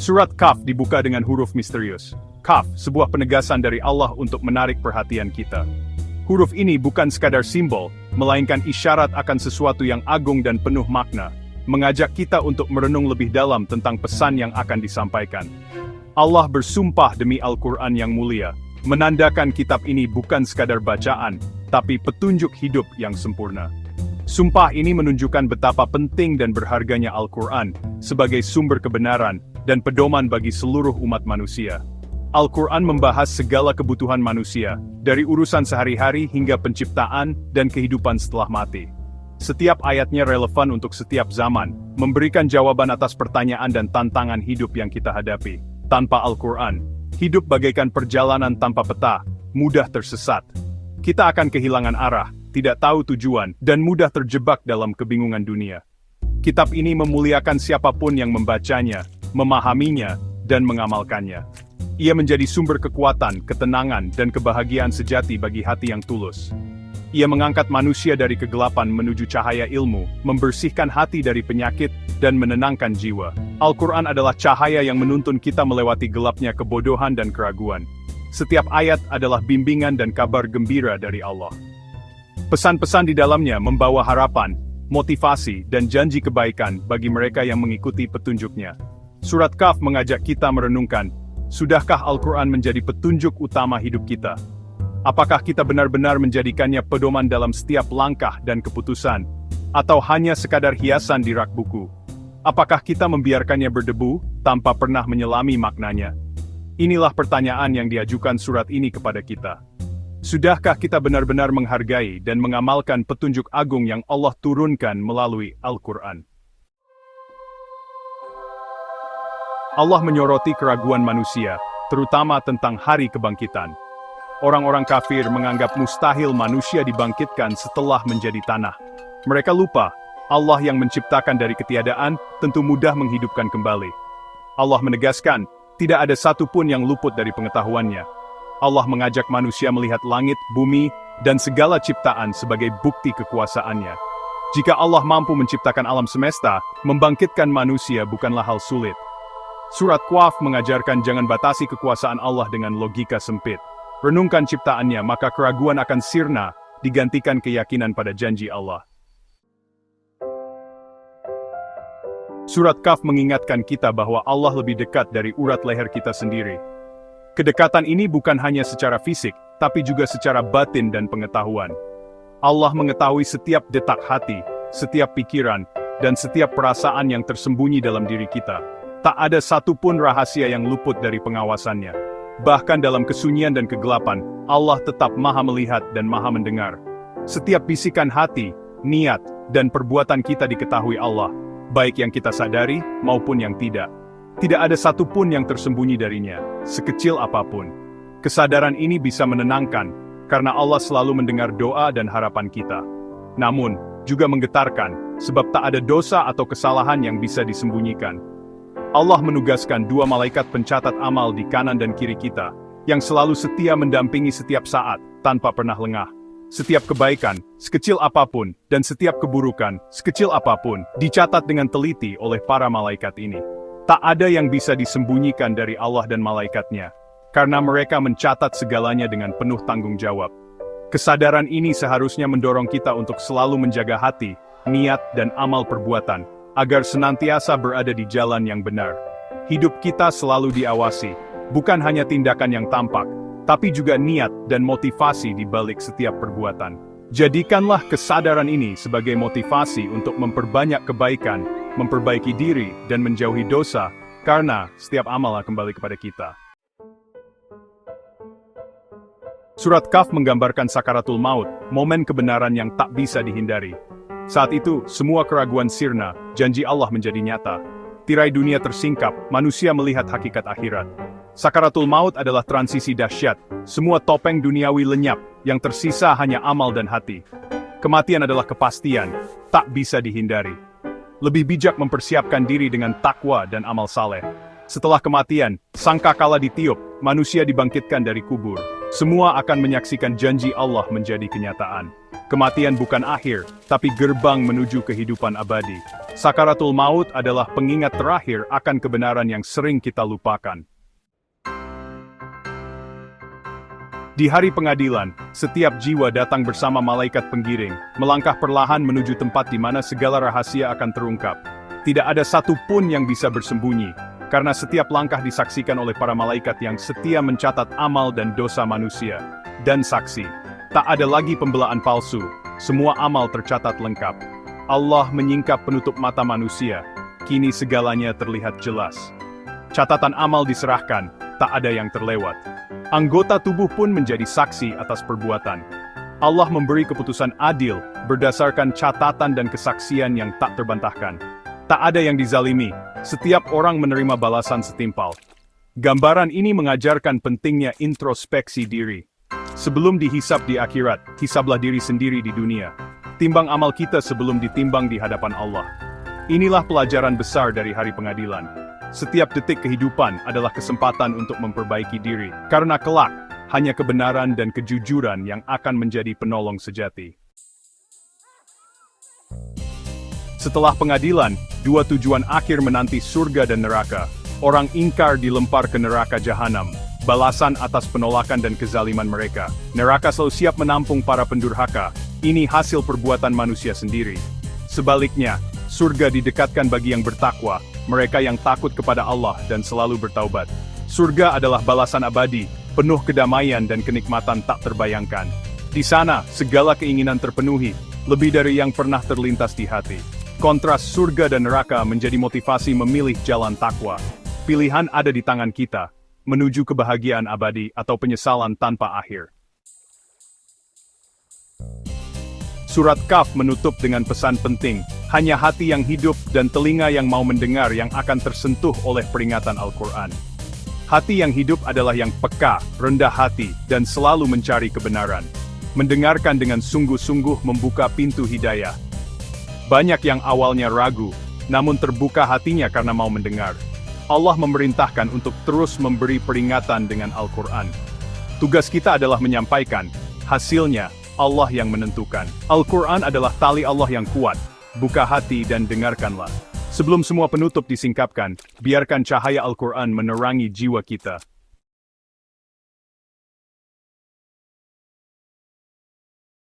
Surat Kaf dibuka dengan huruf misterius. Kaf, sebuah penegasan dari Allah untuk menarik perhatian kita. Huruf ini bukan sekadar simbol, melainkan isyarat akan sesuatu yang agung dan penuh makna, mengajak kita untuk merenung lebih dalam tentang pesan yang akan disampaikan. Allah bersumpah demi Al-Quran yang mulia, menandakan kitab ini bukan sekadar bacaan, tapi petunjuk hidup yang sempurna. Sumpah ini menunjukkan betapa penting dan berharganya Al-Quran sebagai sumber kebenaran dan pedoman bagi seluruh umat manusia. Al-Quran membahas segala kebutuhan manusia, dari urusan sehari-hari hingga penciptaan dan kehidupan setelah mati. Setiap ayatnya relevan untuk setiap zaman, memberikan jawaban atas pertanyaan dan tantangan hidup yang kita hadapi. Tanpa Al-Quran, hidup bagaikan perjalanan tanpa peta, mudah tersesat. Kita akan kehilangan arah, tidak tahu tujuan, dan mudah terjebak dalam kebingungan dunia. Kitab ini memuliakan siapapun yang membacanya, memahaminya, dan mengamalkannya. Ia menjadi sumber kekuatan, ketenangan, dan kebahagiaan sejati bagi hati yang tulus. Ia mengangkat manusia dari kegelapan menuju cahaya ilmu, membersihkan hati dari penyakit, dan menenangkan jiwa. Al-Quran adalah cahaya yang menuntun kita melewati gelapnya kebodohan dan keraguan. Setiap ayat adalah bimbingan dan kabar gembira dari Allah. Pesan-pesan di dalamnya membawa harapan, motivasi, dan janji kebaikan bagi mereka yang mengikuti petunjuknya. Surat Kaf mengajak kita merenungkan, sudahkah Al-Quran menjadi petunjuk utama hidup kita? Apakah kita benar-benar menjadikannya pedoman dalam setiap langkah dan keputusan? Atau hanya sekadar hiasan di rak buku? Apakah kita membiarkannya berdebu, tanpa pernah menyelami maknanya? Inilah pertanyaan yang diajukan surat ini kepada kita. Sudahkah kita benar-benar menghargai dan mengamalkan petunjuk agung yang Allah turunkan melalui Al-Quran? Allah menyoroti keraguan manusia, terutama tentang hari kebangkitan. Orang-orang kafir menganggap mustahil manusia dibangkitkan setelah menjadi tanah. Mereka lupa, Allah yang menciptakan dari ketiadaan tentu mudah menghidupkan kembali. Allah menegaskan, tidak ada satupun yang luput dari pengetahuannya. Allah mengajak manusia melihat langit, bumi, dan segala ciptaan sebagai bukti kekuasaannya. Jika Allah mampu menciptakan alam semesta, membangkitkan manusia bukanlah hal sulit. Surat Qaf mengajarkan jangan batasi kekuasaan Allah dengan logika sempit. Renungkan ciptaannya, maka keraguan akan sirna, digantikan keyakinan pada janji Allah. Surat Qaf mengingatkan kita bahwa Allah lebih dekat dari urat leher kita sendiri. Kedekatan ini bukan hanya secara fisik, tapi juga secara batin dan pengetahuan. Allah mengetahui setiap detak hati, setiap pikiran, dan setiap perasaan yang tersembunyi dalam diri kita. Tak ada satupun rahasia yang luput dari pengawasannya. Bahkan dalam kesunyian dan kegelapan, Allah tetap maha melihat dan maha mendengar. Setiap bisikan hati, niat, dan perbuatan kita diketahui Allah, baik yang kita sadari maupun yang tidak. Tidak ada satupun yang tersembunyi darinya, sekecil apapun. Kesadaran ini bisa menenangkan, karena Allah selalu mendengar doa dan harapan kita. Namun, juga menggetarkan, sebab tak ada dosa atau kesalahan yang bisa disembunyikan. Allah menugaskan 2 malaikat pencatat amal di kanan dan kiri kita, yang selalu setia mendampingi setiap saat, tanpa pernah lengah. Setiap kebaikan, sekecil apapun, dan setiap keburukan, sekecil apapun, dicatat dengan teliti oleh para malaikat ini. Tak ada yang bisa disembunyikan dari Allah dan malaikatnya, karena mereka mencatat segalanya dengan penuh tanggung jawab. Kesadaran ini seharusnya mendorong kita untuk selalu menjaga hati, niat, dan amal perbuatan, agar senantiasa berada di jalan yang benar. Hidup kita selalu diawasi, bukan hanya tindakan yang tampak, tapi juga niat dan motivasi di balik setiap perbuatan. Jadikanlah kesadaran ini sebagai motivasi untuk memperbanyak kebaikan, memperbaiki diri, dan menjauhi dosa, karena setiap amal kembali kepada kita. Surat Kaf menggambarkan sakaratul maut, momen kebenaran yang tak bisa dihindari. Saat itu, semua keraguan sirna, janji Allah menjadi nyata. Tirai dunia tersingkap, manusia melihat hakikat akhirat. Sakaratul maut adalah transisi dahsyat, semua topeng duniawi lenyap, yang tersisa hanya amal dan hati. Kematian adalah kepastian, tak bisa dihindari. Lebih bijak mempersiapkan diri dengan takwa dan amal saleh. Setelah kematian, sangkakala ditiup, manusia dibangkitkan dari kubur. Semua akan menyaksikan janji Allah menjadi kenyataan. Kematian bukan akhir, tapi gerbang menuju kehidupan abadi. Sakaratul maut adalah pengingat terakhir akan kebenaran yang sering kita lupakan. Di hari pengadilan, setiap jiwa datang bersama malaikat penggiring, melangkah perlahan menuju tempat di mana segala rahasia akan terungkap. Tidak ada satu pun yang bisa bersembunyi, karena setiap langkah disaksikan oleh para malaikat yang setia mencatat amal dan dosa manusia. Dan saksi, tak ada lagi pembelaan palsu, semua amal tercatat lengkap. Allah menyingkap penutup mata manusia, kini segalanya terlihat jelas. Catatan amal diserahkan, tak ada yang terlewat. Anggota tubuh pun menjadi saksi atas perbuatan. Allah memberi keputusan adil, berdasarkan catatan dan kesaksian yang tak terbantahkan. Tak ada yang dizalimi, setiap orang menerima balasan setimpal. Gambaran ini mengajarkan pentingnya introspeksi diri. Sebelum dihisab di akhirat, hisablah diri sendiri di dunia. Timbang amal kita sebelum ditimbang di hadapan Allah. Inilah pelajaran besar dari hari pengadilan. Setiap detik kehidupan adalah kesempatan untuk memperbaiki diri, karena kelak, hanya kebenaran dan kejujuran yang akan menjadi penolong sejati. Setelah pengadilan, dua tujuan akhir menanti surga dan neraka. Orang ingkar dilempar ke neraka jahanam, balasan atas penolakan dan kezaliman mereka. Neraka selalu siap menampung para pendurhaka, ini hasil perbuatan manusia sendiri. Sebaliknya, surga didekatkan bagi yang bertakwa, mereka yang takut kepada Allah dan selalu bertaubat. Surga adalah balasan abadi, penuh kedamaian dan kenikmatan tak terbayangkan. Di sana, segala keinginan terpenuhi, lebih dari yang pernah terlintas di hati. Kontras surga dan neraka menjadi motivasi memilih jalan takwa. Pilihan ada di tangan kita, menuju kebahagiaan abadi atau penyesalan tanpa akhir. Surat Kaf menutup dengan pesan penting, hanya hati yang hidup dan telinga yang mau mendengar yang akan tersentuh oleh peringatan Al-Quran. Hati yang hidup adalah yang peka, rendah hati, dan selalu mencari kebenaran. Mendengarkan dengan sungguh-sungguh membuka pintu hidayah. Banyak yang awalnya ragu, namun terbuka hatinya karena mau mendengar. Allah memerintahkan untuk terus memberi peringatan dengan Al-Quran. Tugas kita adalah menyampaikan, hasilnya, Allah yang menentukan. Al-Quran adalah tali Allah yang kuat. Buka hati dan dengarkanlah. Sebelum semua penutup disingkapkan, biarkan cahaya Al-Quran menerangi jiwa kita.